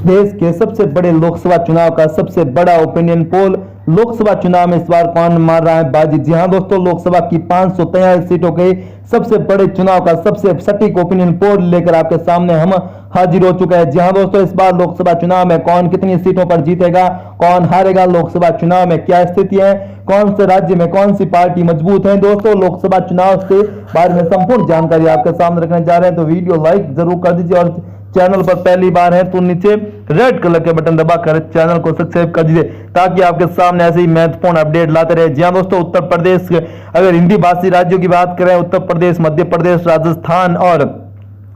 देश के सबसे बड़े लोकसभा चुनाव का सबसे बड़ा ओपिनियन पोल। लोकसभा चुनाव में इस बार कौन मार रहा है बाजी? जी हां दोस्तों, लोकसभा की 543 सीटों के सबसे बड़े चुनाव का सबसे सटीक ओपिनियन पोल लेकर आपके सामने हम हाजिर हो चुके हैं। जी हां दोस्तों, इस बार लोकसभा चुनाव में कौन कितनी सीटों पर जीतेगा, कौन हारेगा, लोकसभा चुनाव में क्या स्थिति है, कौन से राज्य में कौन सी पार्टी मजबूत है। दोस्तों, लोकसभा चुनाव से बारे में संपूर्ण जानकारी आपके सामने रखने जा रहे हैं, तो वीडियो लाइक जरूर कर दीजिए और चैनल पर पहली बार है तो नीचे रेड कलर के बटन दबाकर चैनल को सब्सक्राइब कर दीजिए ताकि आपके सामने ऐसे ही महत्वपूर्ण अपडेट लाते रहे। जी हां दोस्तों, उत्तर प्रदेश, अगर हिंदी भाषी राज्यों की बात करें, उत्तर प्रदेश, मध्य प्रदेश, राजस्थान और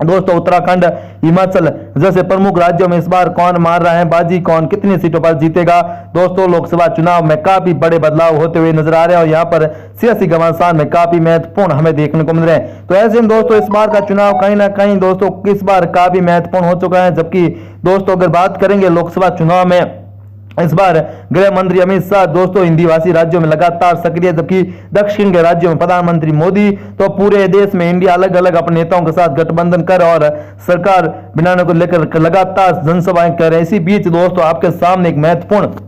दोस्तों उत्तराखंड, हिमाचल जैसे प्रमुख राज्यों में इस बार कौन मार रहा है बाजी, कौन कितनी सीटों पर जीतेगा। दोस्तों, लोकसभा चुनाव में काफी बड़े बदलाव होते हुए नजर आ रहे हैं और यहाँ पर सियासी घमासान में काफी महत्वपूर्ण हमें देखने को मिल रहे हैं। तो ऐसे में दोस्तों इस बार का चुनाव कहीं ना कहीं दोस्तों इस बार काफी महत्वपूर्ण हो चुका है। जबकि दोस्तों अगर बात करेंगे लोकसभा चुनाव में इस बार गृह मंत्री अमित शाह दोस्तों हिंदी भाषी राज्यों में लगातार सक्रिय, जबकि दक्षिण के राज्यों में प्रधानमंत्री मोदी तो पूरे देश में इंडिया अलग अलग अपने नेताओं के साथ गठबंधन कर और सरकार बनाने को लेकर लगातार जनसभाएं कर रहे हैं। इसी बीच दोस्तों आपके सामने एक महत्वपूर्ण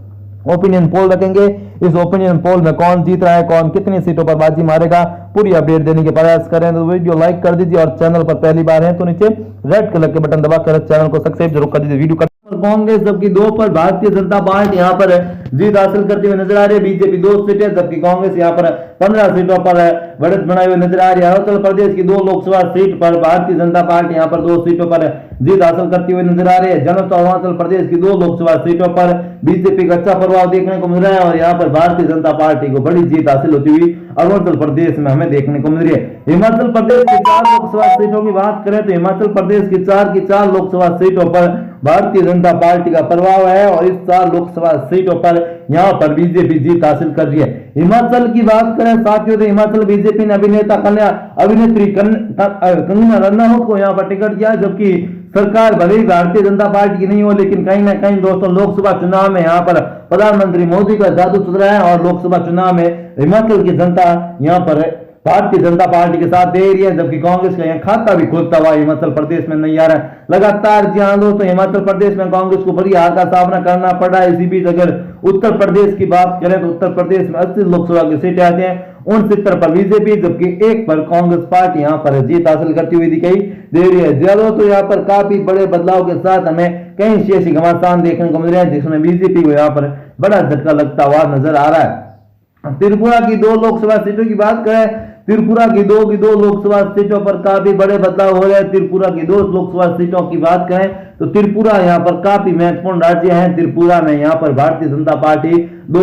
ओपिनियन पोल रखेंगे। इस ओपिनियन पोल में कौन जीत रहा है, कौन कितनी सीटों पर बाजी मारेगा, पूरी अपडेट देने के प्रयास करें। तो वीडियो लाइक कर दीजिए और चैनल पर पहली बार है तो नीचे रेड कलर के बटन दबाकर चैनल को सब्सक्राइब जरूर कर दीजिए। वीडियो कांग्रेस जबकि 2 पर भारतीय जनता पार्टी यहाँ पर जीत हासिल करते हुए नजर आ रही है। बीजेपी 2 सीटें जबकि कांग्रेस यहाँ पर 15 सीटों पर बढ़त बनाए हुए नजर आ रही है। अरुणाचल प्रदेश की 2 लोकसभा सीट पर भारतीय जनता पार्टी यहाँ पर 2 सीटों पर जीत हासिल करती हुई नजर आ रही है। जनता अरुणाचल प्रदेश की 2 लोकसभा सीटों पर बीजेपी का अच्छा प्रभाव देखने को मिल रहा है और यहाँ पर भारतीय जनता पार्टी को बड़ी जीत हासिल होती हुई अरुणाचल प्रदेश में हमें देखने को मिल रही है। हिमाचल प्रदेश की 4 लोकसभा सीटों की बात करें तो हिमाचल प्रदेश की 4 लोकसभा सीटों पर भारतीय जनता पार्टी का प्रभाव है और इस 4 लोकसभा सीटों पर यहां पर बीजेपी जीत हासिल कर रही है। हिमाचल की बात करें साथियों तो हिमाचल बीजेपी ने अभिनेत्री कंगना रनौत को यहां पर टिकट दिया, जबकि सरकार भले ही भारतीय जनता पार्टी की नहीं हो लेकिन कहीं ना कहीं दोस्तों लोकसभा चुनाव में यहां पर प्रधानमंत्री मोदी का जादू चल रहा है और लोकसभा चुनाव में हिमाचल की जनता यहां पर भारतीय जनता पार्टी के साथ दे रही है, जबकि कांग्रेस का यहाँ खाता भी खुलता हुआ हिमाचल प्रदेश में नहीं आ रहा है लगातार। जी हाँ दोस्तों, हिमाचल प्रदेश में कांग्रेस को बड़ी हार का सामना करना पड़ रहा है। इसी बीच अगर उत्तर प्रदेश की बात करें तो उत्तर प्रदेश में 80 लोकसभा की सीटें आती हैं, 69 पर बीजेपी जबकि 1 पर कांग्रेस पार्टी यहाँ पर जीत हासिल करती हुई दिखाई दे रही है। ज्यादा तो यहाँ पर काफी बड़े बदलाव के साथ हमें कई सियासी घमासान देखने को मिल रहे हैं जिसमें बीजेपी को यहाँ पर बड़ा झटका लगता हुआ नजर आ रहा है। त्रिपुरा की 2 लोकसभा सीटों की बात करें, त्रिपुरा की 2 लोकसभा सीटों पर काफी बड़े बदलाव हो रहे हैं। त्रिपुरा की 2 लोकसभा सीटों की बात करें तो त्रिपुरा यहाँ पर काफी महत्वपूर्ण राज्य है। त्रिपुरा में यहाँ पर भारतीय जनता पार्टी 2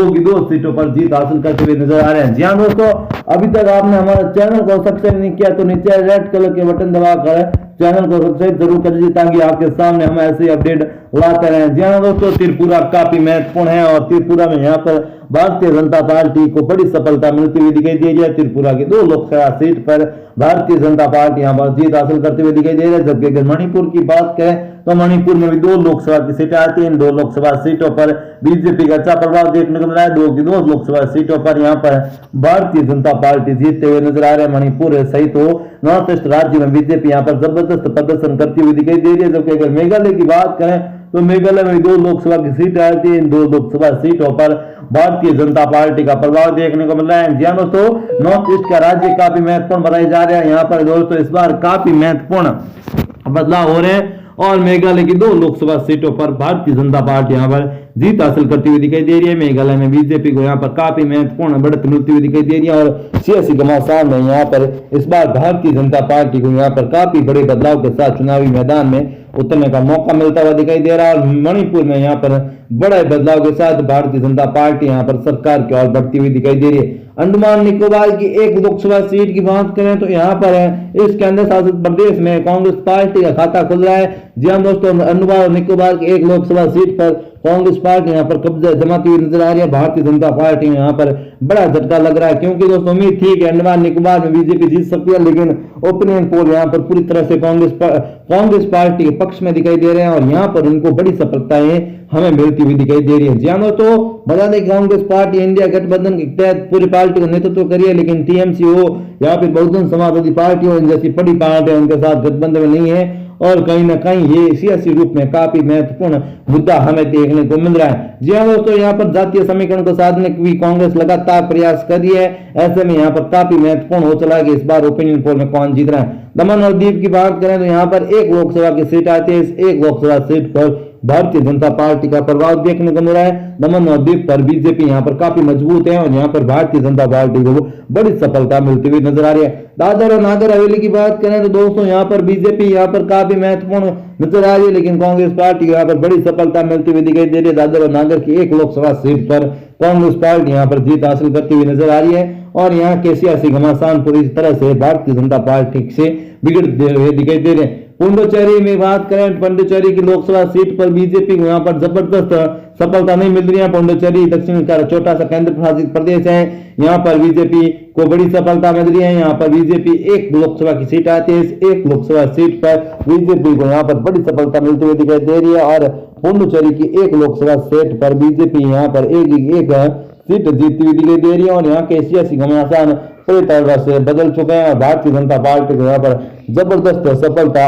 सीटों पर जीत हासिल करते हुए नजर आ रहे हैं। जी हाँ दोस्तों, अभी तक आपने हमारे चैनल को सब्सक्राइब नहीं किया तो नीचे रेड कलर के बटन दबाकर चैनल को सब्सक्राइब जरूर कर दीजिए ताकि आपके सामने हम ऐसे अपडेट लाते रहें। जी हाँ दोस्तों, त्रिपुरा काफी महत्वपूर्ण है और त्रिपुरा में यहाँ पर भारतीय जनता पार्टी को बड़ी सफलता मिलती हुई दिखाई दे रही है। त्रिपुरा की 2 लोकसभा सीट पर भारतीय जनता पार्टी यहाँ पर जीत हासिल करते हुए दिखाई दे रही है। जबकि अगर मणिपुर की बात करें तो मणिपुर में भी 2 लोकसभा की सीटें आती हैं। इन 2 लोकसभा सीटों पर बीजेपी का अच्छा प्रभाव देखने को मिला है। 2 लोकसभा सीटों पर यहाँ पर भारतीय जनता पार्टी जीतते हुए नजर आ रहे हैं। मणिपुर सहित तो नॉर्थ ईस्ट राज्य में बीजेपी यहाँ पर जबरदस्त प्रदर्शन करती हुई दिखाई दे रही है। जबकि अगर मेघालय की बात करें तो मेघालय में 2 लोकसभा की सीटें आती है। इन 2 लोकसभा सीटों पर भारतीय जनता पार्टी का प्रभाव देखने को मिल रहा है। जी हाँ दोस्तों, नॉर्थ ईस्ट का राज्य काफी महत्वपूर्ण बनाए जा रहे हैं। यहाँ पर दोस्तों इस बार काफी महत्वपूर्ण बदलाव हो रहे हैं और मेघालय की 2 लोकसभा सीटों पर भारतीय जनता पार्टी यहाँ पर जीत हासिल करती हुई दिखाई दे रही है। मेघालय में बीजेपी को यहाँ पर काफी महत्वपूर्ण बढ़त मिलती हुई दिखाई दे रही है और सियासी घमासान में यहाँ पर इस बार भारतीय जनता पार्टी को यहाँ पर काफी बड़े बदलाव के साथ चुनावी मैदान में उतरने का मौका मिलता हुआ दिखाई दे रहा है। और मणिपुर में यहाँ पर बड़े बदलाव के साथ भारतीय जनता पार्टी यहाँ पर सरकार की ओर बढ़ती हुई दिखाई दे रही है। अंडमान निकोबार की 1 लोकसभा सीट की बात करें तो यहाँ पर है इस केंद्र शासित प्रदेश में कांग्रेस पार्टी का खाता खुल रहा है। जी हाँ दोस्तों, अंडमान निकोबार की 1 लोकसभा सीट पर कांग्रेस पार्टी यहाँ पर कब्जा जमाती हुई नजर आ रही है। भारतीय जनता पार्टी में यहाँ पर बड़ा झटका लग रहा है क्योंकि दोस्तों उम्मीद थी कि अंडमान निकोबार में बीजेपी जीत सकती है, लेकिन ओपिनियन पोल यहाँ पर पूरी तरह से कांग्रेस पार्टी के पक्ष में दिखाई दे रहे हैं और यहाँ पर उनको बड़ी सफलताएं हमें मिलती हुई दिखाई दे रही है। जी हाँ तो बता दें कांग्रेस पार्टी इंडिया गठबंधन के तहत पूरी पार्टी का नेतृत्व करी है, लेकिन टीएमसी हो या फिर बहुजन समाजवादी पार्टी हो जैसी बड़ी पार्टी उनके साथ गठबंधन में नहीं है और कहीं ना कहीं ये सियासी रूप में काफी महत्वपूर्ण मुद्दा हमें देखने को मिल रहा है। जी हाँ दोस्तों, यहाँ पर जातीय समीकरण को साधने की कांग्रेस लगातार प्रयास कर रही है। ऐसे में यहाँ पर काफी महत्वपूर्ण हो चला कि इस बार ओपिनियन पोल में कौन जीत रहा है। दमन और दीव की बात करें तो यहाँ पर एक लोकसभा की सीट आती है। इस एक लोकसभा सीट पर भारतीय जनता पार्टी का प्रभाव देखने को मिल रहा है। दमन और दीव पर बीजेपी यहाँ पर काफी मजबूत है और यहाँ पर भारतीय जनता पार्टी को बड़ी सफलता मिलती हुई नजर आ रही है। दादर और नागर हवेली की बात करें तो दोस्तों यहाँ पर बीजेपी यहाँ पर काफी महत्वपूर्ण नजर आ रही है, लेकिन कांग्रेस पार्टी को यहाँ पर बड़ी सफलता मिलती हुई दिखाई दे रही है। दादर और नागर की एक लोकसभा सीट पर कांग्रेस पार्टी यहाँ पर जीत हासिल करती हुई नजर आ रही है और यहाँ के सियासी घमासान पूरी तरह से भारतीय जनता पार्टी से बिगड़ते हुए दिखाई दे रहे हैं। पुंडुचेरी में बात करें, पुंडुचेरी की लोकसभा सीट पर बीजेपी को यहाँ पर जबरदस्त सफलता नहीं मिल रही है। पुंडुचेरी दक्षिण का छोटा सा केंद्र शासित प्रदेश है, यहाँ पर बीजेपी को बड़ी सफलता मिल रही है। यहाँ पर बीजेपी एक लोकसभा की सीट आती है। इस एक लोकसभा सीट पर बीजेपी को यहाँ पर बड़ी सफलता मिलती हुई दिखाई दे रही है और पुंडुचेरी की एक लोकसभा सीट पर बीजेपी यहाँ पर एक सीट जीतती हुई दिखाई दे रही है और यहाँ के सियासी घमासान पूरी तरह से बदल चुके हैं और भारतीय जनता पार्टी को यहाँ पर जबरदस्त सफलता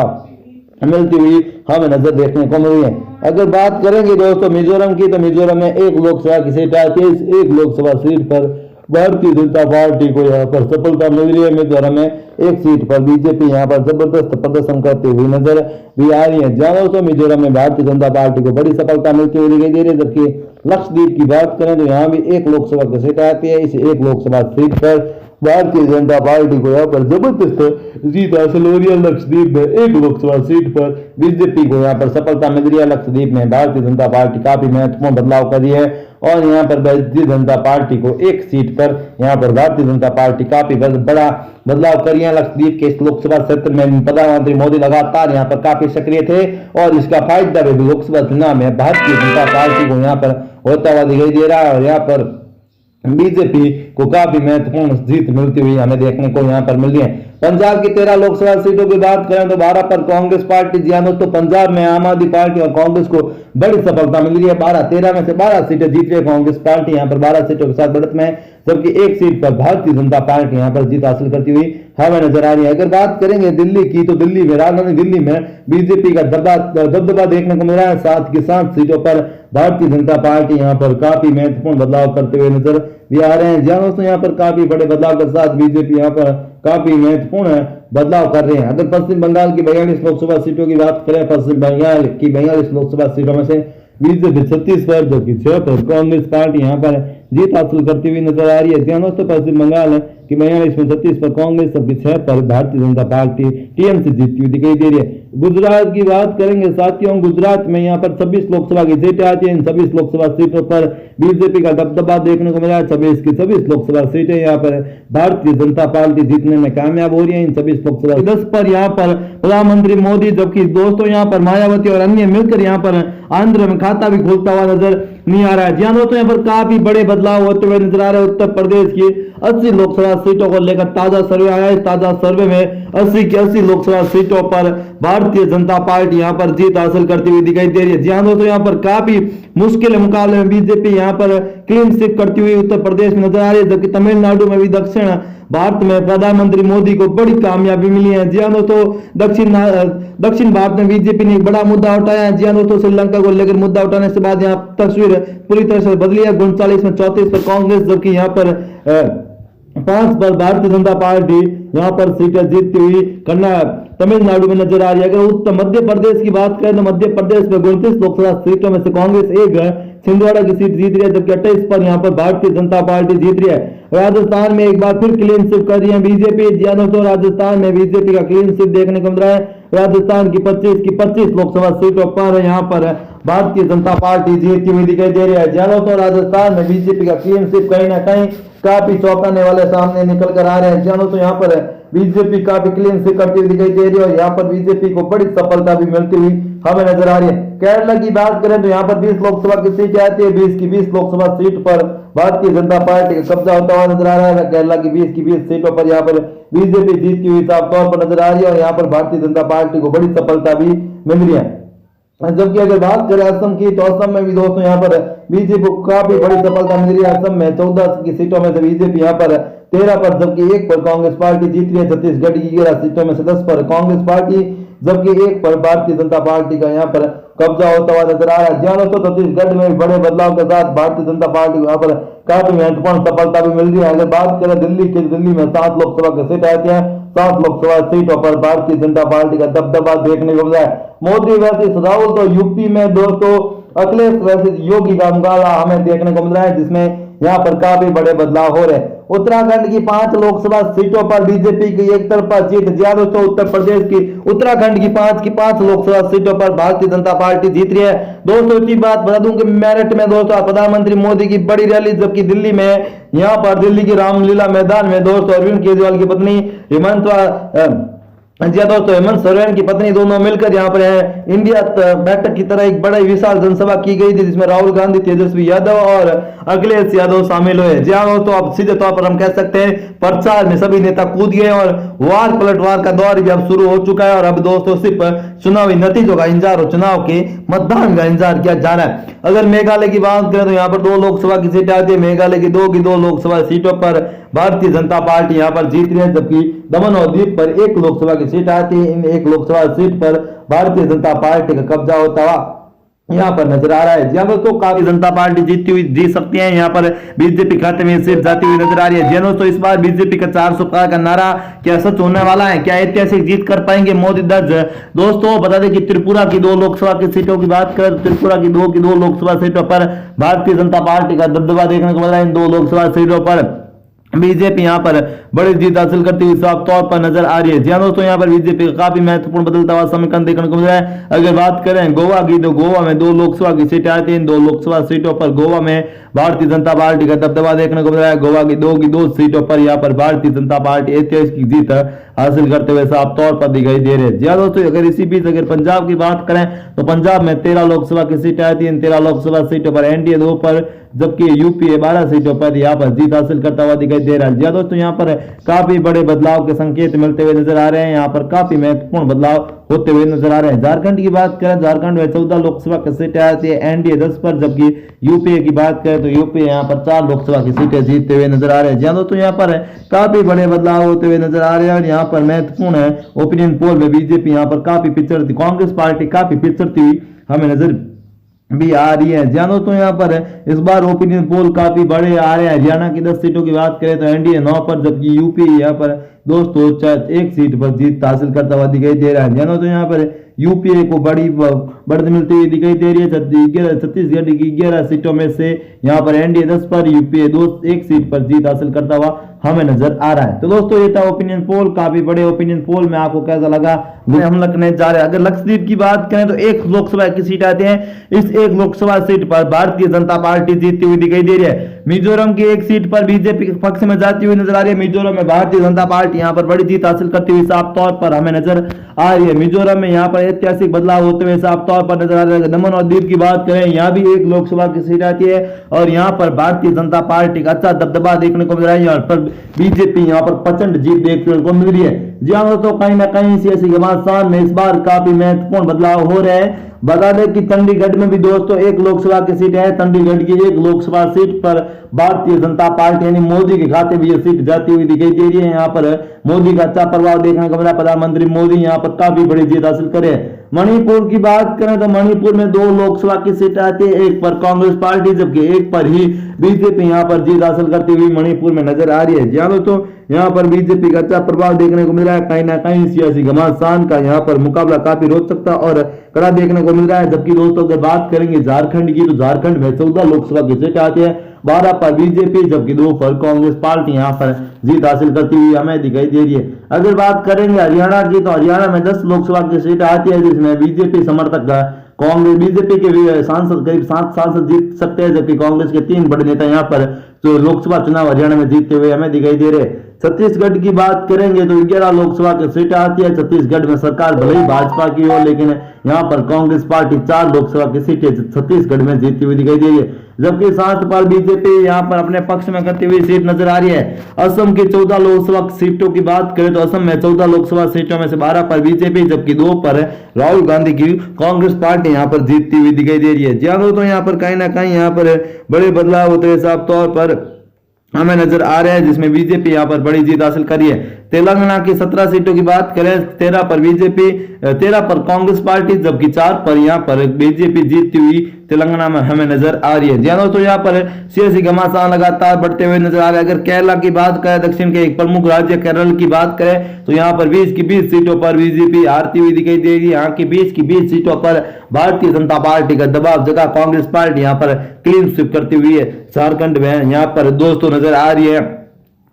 मिलती हुई हमें नजर देखने को मिली है। अगर बात करेंगे दोस्तों मिजोरम की, तो मिजोरम में एक लोकसभा की सीट आती है। इस एक लोकसभा सीट पर भारतीय जनता पार्टी को यहाँ पर सफलता मिल रही है। मिजोरम में एक सीट पर बीजेपी यहाँ पर जबरदस्त प्रदर्शन करते हुए नजर भी आ रही है। जहां दोस्तों मिजोरम में भारतीय जनता पार्टी को बड़ी सफलता मिलती हुई दिखाई दे रही है। जबकि लक्षद्वीप की बात करें तो यहाँ भी एक लोकसभा की सीट आती है। इस एक लोकसभा सीट पर भारतीय जनता पार्टी को यहाँ पर जबरदस्त जीत हासिल हो रही है। लक्षद्वीप में एक लोकसभा सीट पर बीजेपी को यहाँ पर सफलता मिल रही है। लक्षद्वीप में भारतीय जनता पार्टी काफी महत्वपूर्ण बदलाव कर रही है और यहाँ पर भारतीय जनता पार्टी को एक सीट पर यहाँ पर भारतीय जनता पार्टी काफी बड़ा बदलाव कर रही है। लक्षद्वीप के इस लोकसभा क्षेत्र में प्रधानमंत्री मोदी लगातार यहाँ पर काफी सक्रिय थे और इसका फायदा भी लोकसभा चुनाव में भारतीय जनता पार्टी को यहाँ पर होता हुआ दिखाई दे रहा है और यहाँ पर बीजेपी को काफी महत्वपूर्ण जीत मिलती हुई हमें देखने को यहाँ पर मिल रही है। पंजाब की 13 लोकसभा सीटों की बात करें तो 12 पर कांग्रेस पार्टी जी दोस्तों पंजाब में आम आदमी पार्टी और कांग्रेस को बड़ी सफलता मिल रही है। 13 में से 12 सीटें जीत रही है कांग्रेस पार्टी यहाँ पर 12 सीटों के साथ बढ़त में है, जबकि एक सीट पर भारतीय जनता पार्टी यहाँ पर जीत हासिल करती हुई हमें नजर आ रही है। अगर बात करेंगे दिल्ली की, तो दिल्ली में राजधानी दिल्ली में बीजेपी का दबदबा देखने को मिल रहा है। 7 की 7 सीटों पर भारतीय जनता पार्टी यहाँ पर काफी महत्वपूर्ण बदलाव करते हुए नजर भी आ रहे हैं। जहां दोस्तों यहाँ पर काफी बड़े बदलाव के साथ बीजेपी यहाँ पर काफी महत्वपूर्ण बदलाव कर रहे हैं। अगर पश्चिम बंगाल की 42 लोकसभा सीटों की बात करें, पश्चिम बंगाल की 42 लोकसभा सीटों में से बीजेपी 36 पर जबकि 6 पर कांग्रेस पार्टी यहाँ पर जीत हासिल करती हुई नजर आ रही है। ध्यान दोस्तों पश्चिम बंगाल की 42 में 36 पर कांग्रेस जबकि 6 पर भारतीय जनता पार्टी टीएमसी जीतती हुई दिखाई दे रही है। गुजरात की बात करेंगे साथियों, गुजरात में यहाँ पर 26 लोकसभा की सीटें आती है। इन 26 लोकसभा सीटों पर बीजेपी का दबदबा देखने को मिला है। 26 की 26 लोकसभा सीटें यहाँ पर भारतीय जनता पार्टी जीतने में कामयाब हो रही है। इन 26 लोकसभा 10 पर यहाँ पर प्रधानमंत्री मोदी जबकि दोस्तों यहाँ पर मायावती और अन्य मिलकर यहाँ पर आंध्र में खाता भी खोलता हुआ नजर नहीं आ रहा है। जी हाँ दोस्तों, यहाँ पर काफी बड़े बदलाव होते हुए नजर आ रहे हैं। उत्तर प्रदेश की 80 लोकसभा सीटों को लेकर ताजा सर्वे आया है। ताजा सर्वे में 80 की 80 लोकसभा सीटों पर भारतीय जनता पार्टी यहाँ पर जीत हासिल करती हुई दिखाई दे रही है। जी हाँ दोस्तों, यहाँ पर काफी मुश्किल मुकाबले में बीजेपी यहाँ पर क्लीन स्वीप करती हुई उत्तर प्रदेश में नजर आ रही है, जबकि तमिलनाडु में भी दक्षिण भारत में प्रधानमंत्री मोदी को बड़ी कामयाबी मिली है। जी हाँ दोस्तों, दक्षिण भारत में बीजेपी ने एक बड़ा मुद्दा उठाया है। जी हाँ दोस्तों, श्रीलंका को लेकर मुद्दा उठाने से बाद यहाँ तस्वीर पूरी तरह से बदली है। 39 में 34 पर कांग्रेस जबकि यहाँ पर 5 पर भारतीय जनता पार्टी यहाँ पर सीटें जीतती हुई तमिलनाडु में नजर आ रही है। अगर उत्तर मध्य प्रदेश की बात करें तो मध्य प्रदेश में 29 लोकसभा सीटों में से कांग्रेस एक छिंदवाड़ा की सीट जीत रही है, जबकि 28 पर यहाँ पर भारतीय जनता पार्टी जीत रही है। राजस्थान में एक बार फिर क्लीन स्वीप कर रही है बीजेपी। तो राजस्थान में बीजेपी का क्लीन स्वीप देखने को मिल रहा है। राजस्थान की 25 की 25 लोकसभा सीटों पर यहाँ पर भारतीय जनता पार्टी जीतती हुई दिखाई दे रही है। तो राजस्थान में बीजेपी का क्लीन स्वीप कहीं ना कहीं काफी चौंकाने वाले सामने निकल कर आ रहे हैं। तो यहाँ पर बीजेपी काफी क्लीन स्वीप करती हुई दिखाई दे रही है और यहाँ पर बीजेपी को बड़ी सफलता भी मिलती हुई हमें नजर आ रही है। केरला की बात करें तो यहाँ पर 20 लोकसभा की सीटें आती है। 20 की 20 लोकसभा सीट पर भारतीय जनता पार्टी का कब्जा होता हुआ नजर आ रहा है। केरला की 20 की 20 सीटों पर यहाँ पर बीजेपी जीतती हुई साफ तौर पर नजर आ रही है और यहाँ पर भारतीय जनता पार्टी को बड़ी सफलता भी मिल रही है। जबकि अगर बात करें असम की, तो असम में भी दोस्तों यहाँ पर बीजेपी को काफी बड़ी सफलता मिल रही है। असम में 14 की सीटों में से बीजेपी यहाँ पर 13 पर जबकि 1 पर कांग्रेस पार्टी जीत रही है। छत्तीसगढ़ की 11 सीटों में से 10 पर कांग्रेस पार्टी जबकि एक पर भारतीय जनता पार्टी का यहाँ पर कब्जा होता हुआ नजर आ रहा है। जी हाँ दोस्तों, छत्तीसगढ़ में बड़े बदलाव के साथ भारतीय जनता पार्टी को यहाँ पर काफी महत्वपूर्ण सफलता भी मिल रही है। अगर बात करें दिल्ली में 7 लोकसभा की सीट आती है, 7 लोकसभा सीटों पर भारतीय जनता पार्टी का दबदबा देखने को मिला है। मोदी वर्सेस राहुल तो यूपी में दोस्तों अखिलेश वर्सेस योगी का मुकाबला हमें देखने को मिल रहा है, जिसमें यहाँ पर काफी बड़े बदलाव हो रहे हैं। उत्तराखंड की 5 लोकसभा सीटों पर बीजेपी की एक तरफा जीत। जी दोस्तों, उत्तर प्रदेश की उत्तराखंड की 5 लोकसभा सीटों पर भारतीय जनता पार्टी जीत रही है। दोस्तों एक बात बता दूं कि मेरठ में दोस्तों प्रधानमंत्री मोदी की बड़ी रैली, जबकि दिल्ली में यहाँ पर दिल्ली की रामलीला मैदान में दोस्तों अरविंद केजरीवाल की पत्नी हेमंत सोरेन की पत्नी दोनों मिलकर यहाँ पर इंडिया बैठक की तरह एक बड़ा विशाल जनसभा की गई थी, जिसमें राहुल गांधी, तेजस्वी यादव और अखिलेश यादव शामिल हुए। जी हाँ दोस्तों, अब सीधे तौर पर हम कह सकते हैं प्रचार में सभी नेता कूद गए और वार पलटवार का दौर भी अब शुरू हो चुका है। और अब दोस्तों सिर्फ चुनावी नतीजों का इंतजार और चुनाव के मतदान का इंतजार किया जा रहा है। अगर मेघालय की बात करें तो यहाँ पर 2 लोकसभा की सीटें आती है। मेघालय की 2 लोकसभा सीटों पर भारतीय जनता पार्टी यहाँ पर जीत रही है, जबकि दमन और दीव पर 1 लोकसभा की सीट आती है। इन 1 लोकसभा सीट पर भारतीय जनता पार्टी का कब्जा होता हुआ यहाँ पर नजर आ रहा है। जहाँ दोस्तों काफी जनता पार्टी जीतती हुई जीत सकती है, यहाँ पर बीजेपी खाते में सीट जाती हुई नजर आ रही है। जी दोस्तों, इस बार बीजेपी का 400 पार का नारा क्या सच होने वाला है? क्या ऐतिहासिक जीत कर पाएंगे मोदी दर्ज? दोस्तों बता दें कि त्रिपुरा की 2 लोकसभा की सीटों की बात करें, त्रिपुरा की 2 लोकसभा सीटों पर भारतीय जनता पार्टी का दबदबा देखने को मिल रहा है। इन 2 लोकसभा सीटों पर बीजेपी यहाँ पर बड़ी जीत हासिल करती हुई साफ तौर पर नजर आ रही है। जी दोस्तों, यहाँ पर बीजेपी का काफी महत्वपूर्ण बदलता हुआ समीकरण देखने को मिल रहा है। अगर बात करें गोवा की, तो गोवा में 2 लोकसभा की सीटें आती हैं। 2 लोकसभा सीटों पर गोवा में भारतीय जनता पार्टी का दबदबा देखने को मिल रहा है। गोवा की 2 सीटों पर यहाँ पर भारतीय जनता पार्टी ऐतिहासिक जीत हासिल करते हुए साफ तौर पर दिखाई दे रहे हैं। जी दोस्तों, अगर इसी बीच अगर पंजाब की बात करें तो पंजाब में 13 लोकसभा की सीटें आती हैं। 13 लोकसभा सीटों पर एनडीए 2 पर, जबकि यूपीए 12 सीटों पर यहाँ पर जीत हासिल करता हुआ दिखाई दे रहा है। जी दोस्तों, यहाँ पर काफी बड़े बदलाव के संकेत मिलते हुए नजर आ रहे हैं। यहाँ पर काफी महत्वपूर्ण बदलाव होते हुए नजर आ रहे हैं। झारखंड की बात करें, झारखंड में 14 लोकसभा की सीटें आती है, एनडीए 10 पर, जबकि यूपीए की बात करें तो यूपीए यहाँ पर 4 लोकसभा की सीटें जीतते हुए नजर आ रहे हैं। दोस्तों, यहाँ पर काफी बड़े बदलाव होते हुए नजर आ रहे हैं। और यहाँ पर महत्वपूर्ण है ओपिनियन पोल में बीजेपी यहाँ पर काफी पिछड़ती, कांग्रेस पार्टी काफी पिछड़ती हुई हमें नजर भी आ रही है। दोस्तों, यहाँ पर इस बार ओपिनियन पोल काफी बड़े आ रहे हैं। हरियाणा की 10 सीटों की बात करें तो एनडीए 9 पर, जबकि यूपी यहाँ पर दोस्तों 1 सीट पर जीत हासिल करता हुआ दिखाई दे रहा है। दोस्तों, यहाँ पर यूपीए को बड़ी बढ़त मिलती हुई दिखाई दे रही है। छत्तीसगढ़ की 11 सीटों में से यहाँ पर एनडीए 10 पर, यूपीए 1 सीट पर जीत हासिल करता हुआ हमें नजर आ रहा है। तो दोस्तों, ये था ओपिनियन पोल, काफी बड़े ओपिनियन पोल में आपको कैसा लगा हम लगने जा रहे हैं। अगर लक्षद्वीप की बात करें तो 1 लोकसभा की सीट आती है। इस 1 लोकसभा सीट पर भारतीय जनता पार्टी जीतती हुई दिखाई दे रही है। मिजोरम की 1 सीट पर बीजेपी के पक्ष में जाती हुई नजर आ रही है। मिजोरम में भारतीय जनता पार्टी यहाँ पर बड़ी जीत हासिल करती हुई साफ तौर पर हमें नजर आ रही है। मिजोरम में यहाँ पर ऐतिहासिक बदलाव होते हुए साफ तौर पर नजर आ रहा है। दमन और दीव की बात करें, यहाँ भी 1 लोकसभा की सीट आती है और यहाँ पर भारतीय जनता पार्टी का अच्छा दबदबा देखने को मिल रहा है। यहाँ पर बीजेपी यहाँ पर प्रचंड जीत देखने को मिल रही है। जी हाँ दोस्तों, कहीं ना कहीं सियासी घमासान में इस बार काफी महत्वपूर्ण बदलाव हो रहे हैं। बता दें कि चंडीगढ़ में भी दोस्तों 1 लोकसभा की सीट है। चंडीगढ़ की 1 लोकसभा सीट पर भारतीय जनता पार्टी यानी मोदी के खाते भी यह सीट जाती हुई दिखाई दे रही है। यहाँ पर मोदी का अच्छा प्रभाव देखने को मिला। प्रधानमंत्री मोदी यहाँ पर काफी बड़ी जीत हासिल करे। मणिपुर की बात करें तो मणिपुर में 2 लोकसभा की सीट आती है, 1 पर कांग्रेस पार्टी, जबकि 1 पर ही बीजेपी यहाँ पर जीत हासिल करती हुई मणिपुर में नजर आ रही है। जी दोस्तों, यहाँ पर बीजेपी का अच्छा प्रभाव देखने को मिल रहा है। कहीं ना कहीं सियासी घमासान का यहाँ पर मुकाबला काफी रोचकता और कड़ा देखने को मिल रहा है। जबकि दोस्तों, अगर बात करेंगे झारखंड की, तो झारखंड में 14 लोकसभा की सीटें आती है, 12 पर बीजेपी, जबकि 2 पर कांग्रेस पार्टी यहाँ पर जीत हासिल करती हुई हमें दिखाई दे रही है। अगर बात करेंगे हरियाणा की, तो हरियाणा में 10 लोकसभा की सीटें आती है, जिसमें बीजेपी समर्थक कांग्रेस बीजेपी के सांसद करीब 7 सांसद जीत सकते हैं, जबकि कांग्रेस के 3 बड़े नेता यहाँ पर जो लोकसभा चुनाव हरियाणा में जीतते हुए हमें दिखाई दे रहे हैं। छत्तीसगढ़ की बात करेंगे तो 11 लोकसभा की सीटें आती है। छत्तीसगढ़ में सरकार भले ही भाजपा की हो, लेकिन यहाँ पर कांग्रेस पार्टी 4 लोकसभा की सीटें छत्तीसगढ़ में जीतती हुई दिखाई दे रही है, जबकि 7 पर बीजेपी यहाँ पर अपने पक्ष में करती हुई सीट नजर आ रही है। असम की 14 लोकसभा सीटों की बात करें तो असम में 14 लोकसभा सीटों में से 12 पर बीजेपी, जबकि 2 पर राहुल गांधी की कांग्रेस पार्टी यहाँ पर जीतती हुई दिखाई दे रही है। जी तो यहाँ पर कहीं ना कहीं यहाँ पर बड़े बदलाव होते हैं साफ तौर पर हमें नजर आ रहे हैं, जिसमें बीजेपी यहाँ पर बड़ी जीत हासिल करी है। तेलंगाना की 17 सीटों की बात करें 13 पर बीजेपी, 13 पर कांग्रेस पार्टी, जबकि 4 पर यहाँ पर बीजेपी जीतती हुई तेलंगाना में हमें नजर आ रही है। जी दोस्तों, यहाँ पर सियासी घमासान लगातार बढ़ते हुए नजर आ रहे हैं। अगर केरला की बात करें, दक्षिण के एक प्रमुख राज्य केरल की बात करें, तो यहाँ पर 20 की 20 सीटों पर बीजेपी हारती हुई दिखाई दे रही है। यहाँ की 20 की 20 सीटों पर भारतीय जनता पार्टी का दबाव जगह कांग्रेस पार्टी यहाँ पर क्लीन स्वीप करती हुई है झारखंड में यहाँ पर दोस्तों नजर आ रही है।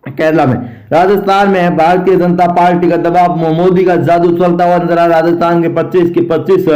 केरला में, राजस्थान में भारतीय जनता पार्टी का दबाव, मोदी का जादू चलता हुआ नजर आ रहा है। राजस्थान के 25 की 25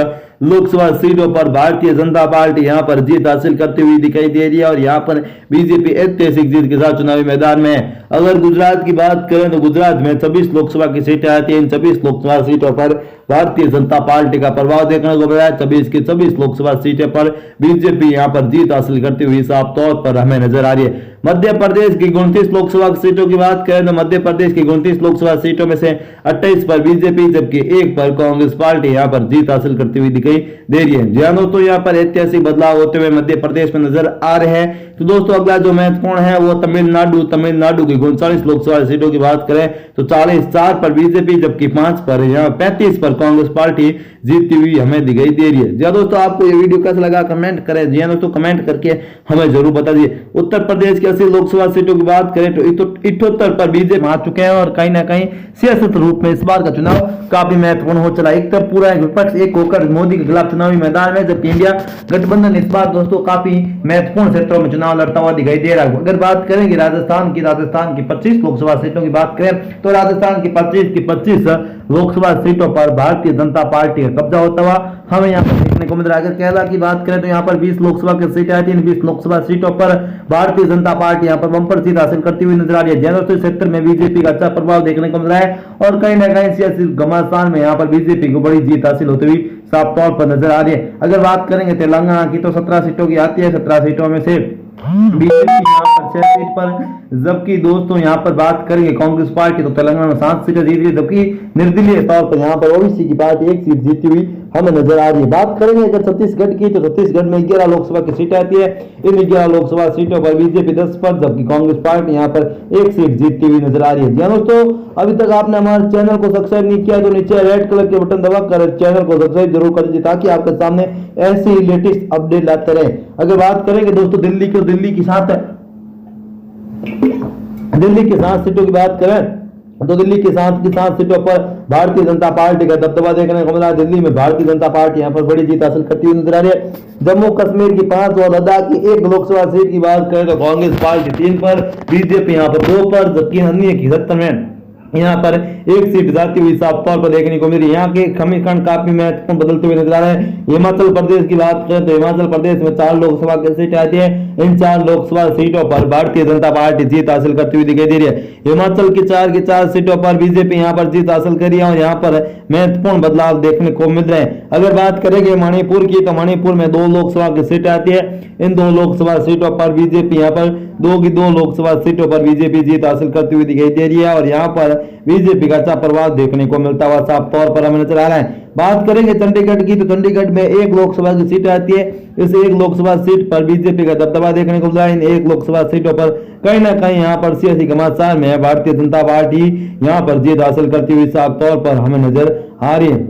लोकसभा सीटों पर भारतीय जनता पार्टी यहां पर जीत हासिल करती हुई दिखाई दे रही है और यहां पर बीजेपी ऐतिहासिक जीत के साथ चुनावी मैदान में है। अगर गुजरात की बात करें तो गुजरात में 26 लोकसभा की सीटें आती हैं। इन 26 लोकसभा सीटों पर भारतीय जनता पार्टी का प्रभाव देखने को मिला है। 26 की 26 लोकसभा सीटें पर बीजेपी यहां पर जीत हासिल करती हुई साफ तौर पर हमें नजर आ रही है। मध्य प्रदेश की 29 लोकसभा सीटों की बात करें तो मध्य प्रदेश की 29 लोकसभा सीटों में से 28 पर बीजेपी, जबकि 1 पर कांग्रेस पार्टी यहां पर जीत हासिल करती हुई दिखाई दे रही है। जी दोस्तों, यहाँ पर ऐतिहासिक बदलाव होते हुए मध्य प्रदेश में नजर आ रहे हैं। तो दोस्तों, अगला जो महत्वपूर्ण है वो तमिलनाडु की 39 लोकसभा सीटों की बात करें तो 4 पर बीजेपी, जबकि 5 पर यहाँ 35 पर कांग्रेस पार्टी जीतती हुई हमें दिखाई दे रही है। जी दोस्तों, आपको ये वीडियो कैसा लगा कमेंट करें। जी दोस्तों, कमेंट करके हमें जरूर बता दीजिए। उत्तर प्रदेश की 80 लोकसभा सीटों की बात करें तो 78 पर बीजेपी आ चुके हैं और कहीं ना कहीं सियासत रूप में इस बार का चुनाव काफी महत्वपूर्ण हो चला। एक तरफ पूरा विपक्ष एक होकर मोदी के खिलाफ चुनावी मैदान में, जबकि इंडिया गठबंधन इस बार दोस्तों काफी महत्वपूर्ण क्षेत्रों में चुनाव लड़ता हुआ दिखाई दे रहा है। अगर बात करेंगे राजस्थान की 25 लोकसभा सीटों की बात करें तो राजस्थान की 25 लोकसभा सीटों पर भारतीय जनता पार्टी का कब्जा होता हुआ हमें यहाँ पर देखने को मिल रहा है। अगर केरला की बात करें तो यहाँ पर 20 लोकसभा की सीटें आती हैं। 20 लोकसभा सीटों पर भारतीय जनता पार्टी यहाँ पर बम्पर जीत हासिल करती हुई नजर आ रही है। जनरल क्षेत्र में बीजेपी का अच्छा प्रभाव देखने को मिल रहा है और कहीं ना कहीं सियासी घमासान में यहाँ पर बीजेपी को बड़ी जीत हासिल होती हुई साफ तौर पर नजर आ रही है। अगर बात करेंगे तेलंगाना की तो 17 सीटों की आती है। 17 सीटों में से बीजेपी यहाँ पर 6 सीट पर, जबकि दोस्तों यहाँ पर बात करेंगे कांग्रेस पार्टी तो तेलंगाना में 7 सीटें जीत गई, जबकि निर्दलीय तौर पर यहाँ पर ओबीसी की पार्टी 1 सीट जीती हुई हमें नजर आ रही है। बात करेंगे अगर छत्तीसगढ़ की तो छत्तीसगढ़ में 11 लोकसभा की सीटें आती है। इन 11 लोकसभा सीटों पर बीजेपी 10 पर, जबकि कांग्रेस पार्टी यहाँ पर 1 सीट जीतती हुई नजर आ रही है। दोस्तों, अभी तक आपने हमारे चैनल को सब्सक्राइब नहीं किया तो नीचे रेड कलर के बटन दबाकर चैनल को सब्सक्राइब जरूर कर दीजिए ताकि आपके सामने ऐसी लेटेस्ट अपडेट लाते रहे। अगर बात करेंगे दोस्तों दिल्ली की 7 सीटों की बात करें तो दिल्ली की 7 सीटों पर भारतीय जनता पार्टी का दबदबा देखने को मिला। दिल्ली में भारतीय जनता पार्टी यहाँ पर बड़ी जीत हासिल करती हुई नजर आ रही है। जम्मू कश्मीर की 5 और लद्दाख की 1 लोकसभा सीट की बात करें तो कांग्रेस पार्टी 3 पर, बीजेपी यहाँ पर 2 पर, जबकि अन्य की 70 में यहाँ पर 1 सीट जाती हुई साफ तौर पर देखने को मिली। यहाँ के समीकरण काफी महत्वपूर्ण बदलते हुए नजर आ रहे हैं। हिमाचल प्रदेश की बात करें तो हिमाचल प्रदेश में 4 लोकसभा की सीटें आती है। इन 4 लोकसभा सीटों पर भारतीय जनता पार्टी जीत हासिल करती हुई दिखाई दे रही है। हिमाचल की 4 सीटों पर बीजेपी यहाँ पर जीत हासिल करी है और यहाँ पर महत्वपूर्ण बदलाव देखने को मिल रहे हैं। अगर बात करेंगे मणिपुर की तो मणिपुर में 2 लोकसभा की सीटें आती है। इन 2 लोकसभा सीटों पर बीजेपी यहाँ पर 2 लोकसभा सीटों पर बीजेपी जीत हासिल करती हुई दिखाई दे रही है और यहाँ पर बीजेपी का अच्छा प्रभाव देखने को मिलता हुआ साफ तौर पर हमें नजर आ रहा है। बात करेंगे चंडीगढ़ की तो चंडीगढ़ में 1 लोकसभा की सीट आती है। इस 1 लोकसभा सीट पर बीजेपी का दबदबा देखने को मिला है। इन 1 लोकसभा सीटों पर कहीं ना कहीं यहाँ पर सियासी घमासान में भारतीय जनता पार्टी यहाँ पर जीत हासिल करती हुई साफ तौर पर हमें नजर आ रही है।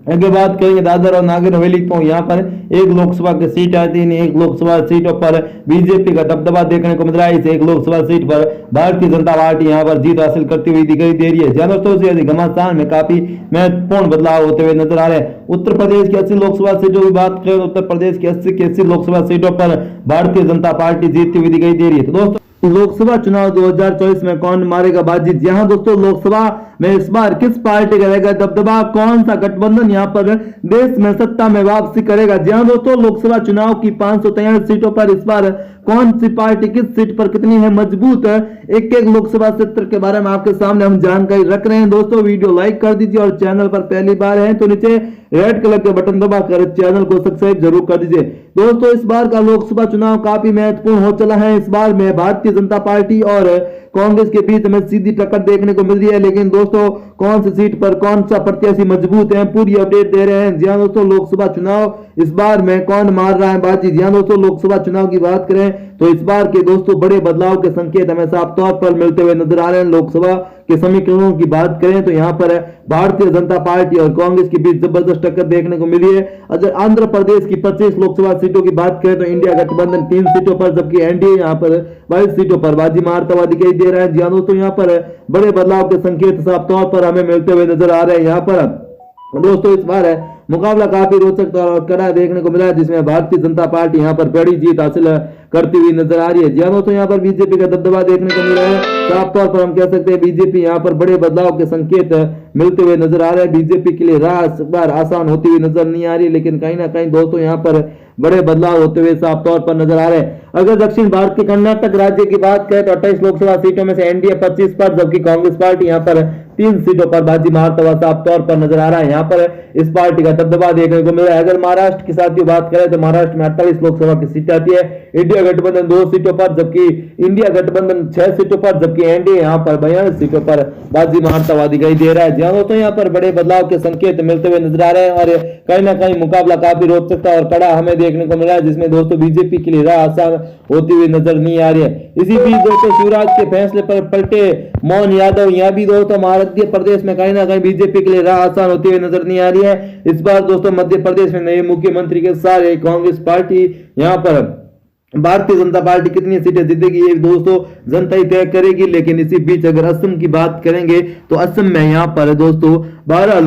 अगर बात करेंगे दादर और नागर हवेली तो यहाँ पर 1 लोकसभा की सीट आती है। 1 लोकसभा सीटों पर बीजेपी का दबदबा देखने को मिल रहा है। इस 1 लोकसभा सीट पर भारतीय जनता पार्टी यहाँ पर जीत हासिल करती हुई दिखाई दे रही है। दोस्तों, घमासान में काफी महत्वपूर्ण बदलाव होते हुए नजर आ रहे हैं। उत्तर प्रदेश की 80 लोकसभा सीटों की बात करें तो उत्तर प्रदेश की 80 लोकसभा सीटों पर भारतीय जनता पार्टी जीतती हुई दिखाई दे रही है। तो दोस्तों, लोकसभा चुनाव 2024 में कौन मारेगा बाजी? यहाँ दोस्तों लोकसभा में इस बार किस पार्टी का रहेगा दबदबा, कौन सा गठबंधन यहाँ पर देश में सत्ता में वापसी करेगा? जी हाँ दोस्तों, लोकसभा चुनाव की 543 सीटों पर इस बार कौन सी पार्टी किस सीट पर कितनी है मजबूत है, एक लोकसभा क्षेत्र के बारे में आपके सामने हम जानकारी रख रहे हैं। दोस्तों, वीडियो लाइक कर दीजिए और चैनल पर पहली बार है तो नीचे रेड कलर के बटन दबाकर चैनल को सब्सक्राइब जरूर कर दीजिए। दोस्तों, इस बार का लोकसभा चुनाव काफी महत्वपूर्ण हो चला है। इस बार में भारतीय जनता पार्टी और कांग्रेस के बीच में सीधी टक्कर देखने को मिल रही है। लेकिन दोस्तों कौन सी सीट पर कौन सा प्रत्याशी मजबूत है, पूरी अपडेट दे रहे हैं। जी हाँ दोस्तों, लोकसभा चुनाव इस बार में कौन मार रहा है बाजी। जी हाँ दोस्तों, लोकसभा चुनाव की बात करें तो इस बार के दोस्तों बड़े बदलाव के संकेत हमें साफ तौर पर मिलते हुए नजर आ रहे हैं। लोकसभा के समीकरणों की बात करें तो यहाँ पर भारतीय जनता पार्टी और कांग्रेस के बीच जबरदस्त टक्कर देखने को मिली है। अगर आंध्र प्रदेश की 25 लोकसभा सीटों की बात करें तो इंडिया गठबंधन 3 सीटों पर, जबकि एनडीए यहाँ पर 22 सीटों पर बाजी मारता हुआ दिखाई दे रहा है। जी हाँ दोस्तों, यहाँ पर बड़े बदलाव के संकेत साफ तौर पर हमें मिलते हुए नजर आ रहे हैं। यहाँ पर दोस्तों इस बार मुकाबला काफी रोचक और कड़ा देखने को मिला है, जिसमें भारतीय जनता पार्टी यहाँ पर बड़ी जीत हासिल करती हुई नजर आ रही है। जी हाँ दोस्तों, यहाँ पर बीजेपी का दबदबा देखने को मिल रहा है। साफ तौर पर हम कह सकते हैं बीजेपी यहाँ पर बड़े बदलाव के संकेत मिलते हुए नजर आ रहे हैं। बीजेपी के लिए राह इस बार आसान होती हुई नजर नहीं आ रही, लेकिन कहीं ना कहीं दोस्तों यहाँ पर बड़े बदलाव होते हुए साफ तौर पर नजर आ रहे हैं। अगर दक्षिण भारत के कर्नाटक राज्य की बात करें तो 28 लोकसभा सीटों में से एनडीए 25 पर, जबकि कांग्रेस पार्टी यहाँ पर 3 सीटों पर बाजी मारता हुआ साफ तौर पर नजर आ रहा है। यहाँ पर इस पार्टी का दबदबा देखने को मिल रहा है। अगर महाराष्ट्र की साथ बात करें तो महाराष्ट्र में 48 लोकसभा की सीट आती है, इंडिया गठबंधन 2 सीटों पर, जबकि इंडिया गठबंधन 6 सीटों पर, जबकि एनडीए यहाँ पर 42 सीटों पर बाजी मारता हुआ दिखाई दे रहा है। जहां दोस्तों यहाँ पर बड़े बदलाव के संकेत मिलते हुए नजर आ रहे हैं और कहीं ना कहीं मुकाबला काफी रोचकता और कड़ा हमें देखने को मिल रहा है, जिसमें दोस्तों बीजेपी के लिए राह आसान होती हुई नजर नहीं आ रही है। इसी बीच दोस्तों शिवराज के फैसले पर पलटे मोहन यादव, यहाँ भी दोस्तों मध्य प्रदेश में कहीं ना कहीं बीजेपी के लिए राह आसान होती हुई नजर नहीं आ रही है। इस बार दोस्तों मध्य प्रदेश में नए मुख्यमंत्री के साथ कांग्रेस पार्टी यहाँ पर भारतीय जनता पार्टी कितनी सीटें जीतेगी ये दोस्तों जनता ही तय करेगी। लेकिन इसी बीच अगर असम की बात करेंगे तो असम में यहाँ पर दोस्तों 14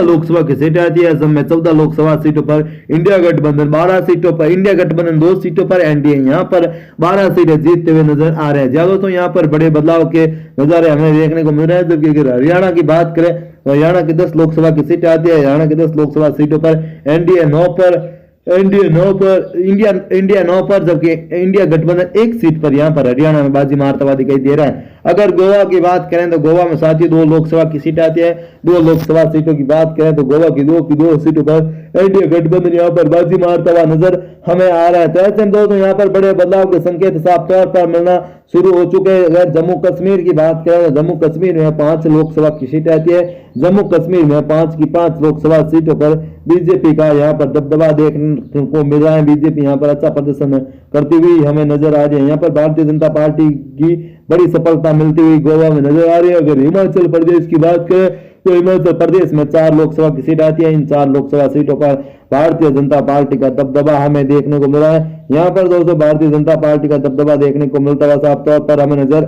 लोकसभा की सीटें आती है। असम में 14 लोकसभा सीटों पर इंडिया गठबंधन 12 सीटों पर, इंडिया गठबंधन 2 सीटों पर, एनडीए यहाँ पर 12 सीटें जीतते हुए नजर आ रहे हैं। ज्यादा दोस्तों यहाँ पर बड़े बदलाव के नजारे हमें देखने को मिल रहे हैं। जबकि अगर हरियाणा की बात करें तो हरियाणा की 10 लोकसभा की सीटें आती है। हरियाणा की 10 लोकसभा सीटों पर एनडीए 9 पर, इंडिया 9 पर, जबकि इंडिया गठबंधन 1 सीट पर यहाँ पर हरियाणा में बाजी मारता हुआ दिखाई दे रहा है। अगर गोवा की बात करें तो गोवा में साथ ही 2 लोकसभा की सीट आती है। 2 लोकसभा सीटों की बात करें तो गोवा की 2 सीटों पर एनडीए गठबंधन यहाँ पर बाजी मारता हुआ नजर हमें आ रहा है। तो ऐसे में दोस्तों यहाँ पर बड़े बदलाव के संकेत साफ तौर पर मिलना शुरू हो चुके हैं। अगर जम्मू कश्मीर की बात करें तो जम्मू कश्मीर में 5 लोकसभा की सीटें आती है। जम्मू कश्मीर में 5 की 5 लोकसभा सीटों पर बीजेपी का यहाँ पर दबदबा देखने को मिल रहा है। बीजेपी यहाँ पर अच्छा प्रदर्शन करती हुई हमें नजर आ रही है। यहाँ पर भारतीय जनता पार्टी की बड़ी सफलता मिलती हुई गोवा में नजर आ रही है। अगर हिमाचल प्रदेश की बात करें तो हिमाचल प्रदेश में 4 लोकसभा की सीट आती है। इन 4 लोकसभा सीटों पर भारतीय जनता पार्टी का दबदबा हमें देखने को मिला है। यहाँ पर दोस्तों भारतीय जनता पार्टी का दबदबा देखने को मिलता हुआ साफ तौर पर हमें नजर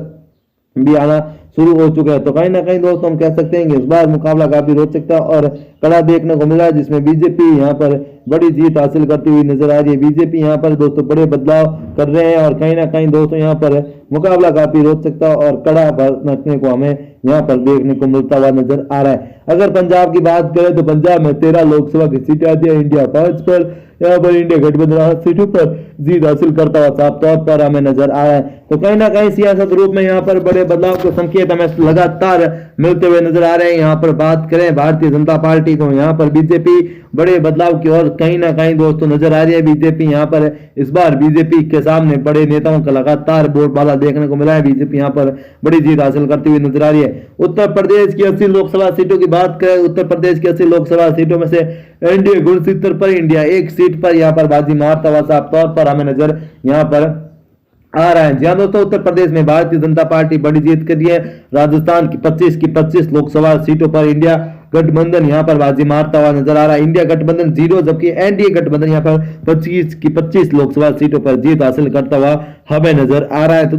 भी आना शुरू हो चुका है। तो कहीं ना कहीं दोस्तों हम कह सकते हैं कि इस बार मुकाबला काफी रोचकता और कड़ा देखने को मिला है, जिसमें बीजेपी यहाँ पर बड़ी जीत हासिल करती हुई नजर आ रही है। बीजेपी यहाँ पर दोस्तों बड़े बदलाव कर रहे हैं और कहीं ना कहीं दोस्तों यहाँ पर मुकाबला काफी रोचकता और कड़ा रखने को हमें यहाँ पर देखने को मिलता हुआ नजर आ रहा है। अगर पंजाब की बात करें तो पंजाब में 13 लोकसभा की सीटें आती है। इंडिया 5 पर, यहाँ पर इंडिया गठबंधन 8 सीटों पर जीत हासिल करता हुआ साफ तौर पर हमें नजर आ रहा है। तो कहीं ना कहीं सियासत रूप में यहाँ पर बड़े बदलाव के संकेत हमें लगातार मिलते हुए नजर आ रहे हैं। यहाँ पर बात करें भारतीय जनता पार्टी तो यहाँ पर बीजेपी बड़े बदलाव की ओर कहीं ना कहीं दोस्तों नजर आ रही है। बीजेपी यहाँ पर इस बार बीजेपी के सामने बड़े नेताओं का लगातार बोलबाला देखने को मिला है। बीजेपी यहाँ पर बड़ी जीत हासिल करती हुई नजर आ रही है। उत्तर प्रदेश की 80 लोकसभा सीटों की बात करें, उत्तर प्रदेश की 80 लोकसभा सीटों में से एनडीए 69 पर, इंडिया 1 सीट पर यहाँ पर बाजी मारता हुआ साफ तौर पर हमें नजर यहाँ पर आ रहा है। जी हाँ दोस्तों, उत्तर प्रदेश में भारतीय जनता पार्टी बड़ी जीत कर दी है। राजस्थान की 25 लोकसभा सीटों पर इंडिया गठबंधन यहाँ पर बाजी मारता हुआ नजर आ रहा है। इंडिया गठबंधन 0, जबकि एनडीए गठबंधन यहाँ पर 25 लोकसभा सीटों पर जीत हासिल करता हुआ हमें नजर आ रहा है। तो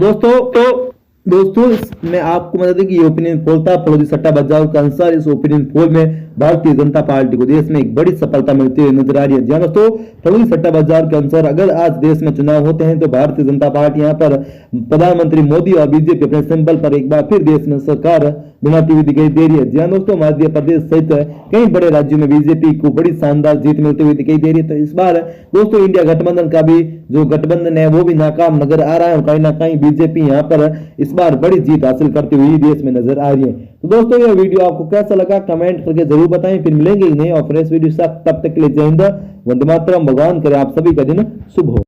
दोस्तों इसमें आपको बता दें कि ये ओपिनियन पोल था फरोजी सट्टा बाजार के अनुसार। इस ओपिनियन पोल में भारतीय जनता पार्टी को देश में एक बड़ी सफलता मिलती हुई नजर आ रही है। जी दोस्तों, फरोजी सट्टा बाजार के अनुसार अगर आज देश में चुनाव होते हैं तो भारतीय जनता पार्टी यहाँ पर प्रधानमंत्री मोदी और बीजेपी अपने सिंबल पर एक बार फिर देश में सरकार बनाती हुई दिखाई दे रही है। जी दोस्तों, मध्य प्रदेश सहित कई बड़े राज्यों में बीजेपी को बड़ी शानदार जीत मिलती हुई दिखाई दे रही है। तो इस बार दोस्तों इंडिया गठबंधन का भी जो गठबंधन है वो भी नाकाम नजर आ रहा है और कहीं ना कहीं बीजेपी यहाँ पर इस बार बड़ी जीत हासिल करती हुई देश में नजर आ रही है। तो दोस्तों यह वीडियो आपको कैसा लगा कमेंट करके जरूर बताएं। फिर मिलेंगे एक नए और फ्रेश वीडियो से, तब तक के लिए जय हिंद, वंदे मातरम। भगवान करे आप सभी का दिन शुभ हो।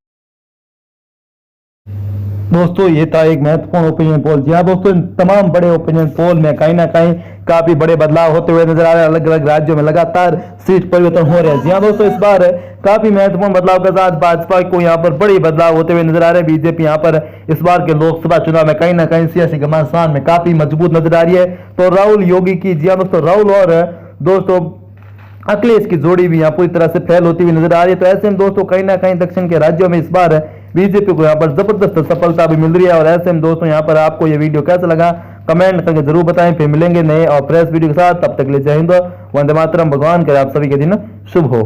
दोस्तों ये था एक महत्वपूर्ण ओपिनियन पोल। जी हाँ दोस्तों, इन तमाम बड़े ओपिनियन पोल में कहीं ना कहीं काफी बड़े बदलाव होते हुए नजर आ रहे हैं। अलग अलग राज्यों में लगातार सीट परिवर्तन हो रहे हैं। जी हाँ दोस्तों, इस बार काफी महत्वपूर्ण बदलाव के साथ भाजपा को यहाँ पर बड़ी बदलाव होते हुए नजर आ रहे हैं। बीजेपी यहाँ पर इस बार के लोकसभा चुनाव में कहीं ना कहीं सियासी घमासान में काफी मजबूत नजर आ रही है। तो राहुल योगी की, जी हाँ दोस्तों, राहुल और दोस्तों अखिलेश की जोड़ी भी यहाँ पूरी तरह से फैल होती हुई नजर आ रही है। तो ऐसे में दोस्तों कहीं ना कहीं दक्षिण के राज्यों में इस बार बीजेपी को यहाँ पर जबरदस्त सफलता भी मिल रही है। और ऐसे में दोस्तों यहाँ पर आपको ये वीडियो कैसा लगा कमेंट करके जरूर बताएं। फिर मिलेंगे नए और फ्रेश वीडियो के साथ, तब तक के लिए जय हिंद, वंदे मातरम। भगवान करे आप सभी के दिन शुभ हो।